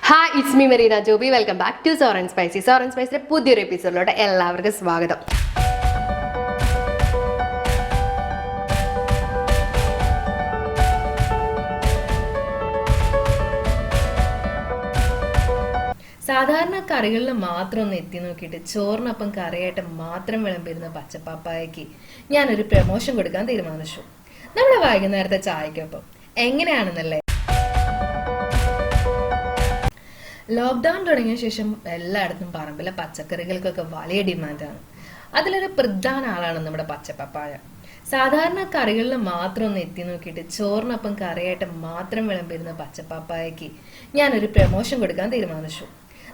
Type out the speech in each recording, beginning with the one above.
Hi, it's me Mereena Joby. Welcome back to Sour and Spicy. Sour and Spicy പുതിയൊരു എപ്പിസോഡിലോട്ട് എല്ലാവർക്കും സ്വാഗതം. സാധാരണ കറികളിൽ മാത്രം ഒന്ന് എത്തി നോക്കിയിട്ട് ചോറിനൊപ്പം കറിയായിട്ട് മാത്രം വിളമ്പിരുന്ന പച്ചപ്പാപ്പായക്ക് ഞാനൊരു പ്രമോഷൻ കൊടുക്കാൻ തീരുമാനിച്ചു. നമ്മുടെ വൈകുന്നേരത്തെ ചായക്കൊപ്പം എങ്ങനെയാണെന്നല്ലേ. ലോക്ക്ഡൌൺ തുടങ്ങിയ ശേഷം എല്ലായിടത്തും പറമ്പിലെ പച്ചക്കറികൾക്കൊക്കെ വലിയ ഡിമാൻഡാണ്. അതിലൊരു പ്രധാന ആളാണ് നമ്മുടെ പച്ചപ്പപ്പായ. സാധാരണ കറികളിൽ മാത്രം ഒന്ന് എത്തി നോക്കിയിട്ട് ചോറിനൊപ്പം കറിയായിട്ട് മാത്രം വിളമ്പിരുന്ന പച്ചപ്പപ്പായക്ക് ഞാനൊരു പ്രമോഷൻ കൊടുക്കാൻ തീരുമാനിച്ചു.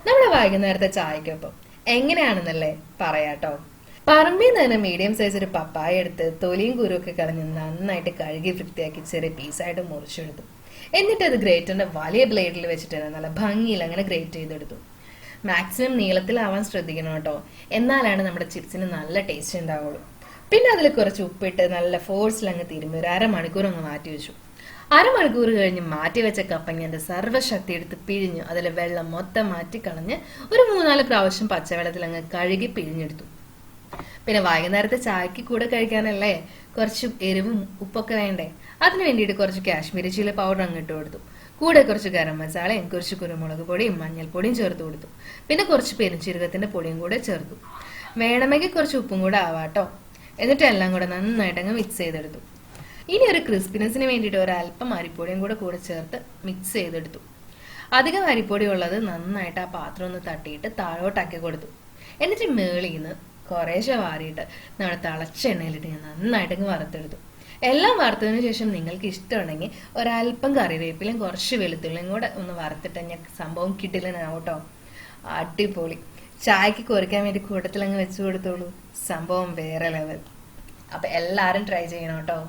നമ്മുടെ വൈകുന്നേരത്തെ ചായക്കൊപ്പം എങ്ങനെയാണെന്നല്ലേ പറയാട്ടോ. പറമ്പിൽ നിന്ന് തന്നെ മീഡിയം സൈസ് ഒരു പപ്പായ എടുത്ത് തൊലിയും കുരുവൊക്കെ കളഞ്ഞ് നന്നായിട്ട് കഴുകി വൃത്തിയാക്കി ചെറിയ പീസായിട്ട് മുറിച്ചെടുത്തു. എന്നിട്ട് അത് ഗ്രേറ്ററിന്റെ വലിയ ബ്ലേഡിൽ വെച്ചിട്ട് നല്ല ഭംഗിയിൽ അങ്ങനെ ഗ്രേറ്റ് ചെയ്തെടുത്തു. മാക്സിമം നീളത്തിലാവാൻ ശ്രദ്ധിക്കണം കേട്ടോ, എന്നാലാണ് നമ്മുടെ ചിപ്സിന് നല്ല ടേസ്റ്റ് ഉണ്ടാവുള്ളൂ. പിന്നെ അതിൽ കുറച്ച് ഉപ്പിട്ട് നല്ല ഫോഴ്സിൽ അങ്ങ് തിരുമ്പി ഒരു അരമണിക്കൂർ അങ്ങ് മാറ്റി വെച്ചു. അരമണിക്കൂർ കഴിഞ്ഞ് മാറ്റി വെച്ച കപ്പങ്ങന്റെ സർവ്വശക്തി എടുത്ത് പിഴിഞ്ഞു അതിൽ വെള്ളം മൊത്തം മാറ്റി കളഞ്ഞ് ഒരു 3-4 പ്രാവശ്യം പച്ചവെള്ളത്തിൽ അങ്ങ് കഴുകി പിഴിഞ്ഞെടുത്തു. പിന്നെ വൈകുന്നേരത്തെ ചായക്ക് കൂടെ കഴിക്കാനല്ലേ കുറച്ച് എരിവും ഉപ്പൊക്കെ വേണ്ടേ, അതിന് വേണ്ടിയിട്ട് കുറച്ച് കാശ്മീരി ചില്ലി പൗഡർ അങ്ങ് ഇട്ട് കൊടുത്തു. കൂടെ കുറച്ച് ഗരം മസാലയും കുറച്ച് കുരുമുളക് പൊടിയും മഞ്ഞൾപ്പൊടിയും ചേർത്ത് കൊടുത്തു. പിന്നെ കുറച്ച് പെരുംജീരകത്തിന്റെ പൊടിയും കൂടെ ചേർത്തു. വേണമെങ്കിൽ കുറച്ച് ഉപ്പും കൂടെ ആവാട്ടോ. എന്നിട്ട് എല്ലാം കൂടെ നന്നായിട്ട് അങ്ങ് മിക്സ് ചെയ്തെടുത്തു. ഇനി ഒരു ക്രിസ്പിനെസിന് വേണ്ടിയിട്ട് ഒരല്പം അരിപ്പൊടിയും കൂടെ ചേർത്ത് മിക്സ് ചെയ്തെടുത്തു. അധികം അരിപ്പൊടി ഉള്ളത് നന്നായിട്ട് ആ പാത്രം ഒന്ന് തട്ടിയിട്ട് താഴോട്ടാക്കി കൊടുത്തു. എന്നിട്ട് മേളിന്ന് കുറേശ്ശെ വാരിയിട്ട് നമ്മുടെ തിളച്ച എണ്ണയിലിട്ട് ഞാൻ നന്നായിട്ടങ്ങ് വറുത്തെടുത്തു. എല്ലാം വറുത്തതിന് ശേഷം നിങ്ങൾക്ക് ഇഷ്ടമുണ്ടെങ്കിൽ ഒരല്പം കറിവേപ്പിലും കുറച്ച് വെളുത്തുള്ളിയും കൂടെ ഒന്ന് വറുത്തിട്ട് ഞാൻ സംഭവം കിട്ടില്ലെന്നാവട്ടോ. അടിപൊളി. ചായക്ക് കുറിക്കാൻ വേണ്ടി കൂട്ടത്തിലങ്ങ് വെച്ചു കൊടുത്തോളൂ. സംഭവം വേറെ ലെവൽ. അപ്പൊ എല്ലാരും ട്രൈ ചെയ്യണം കേട്ടോ.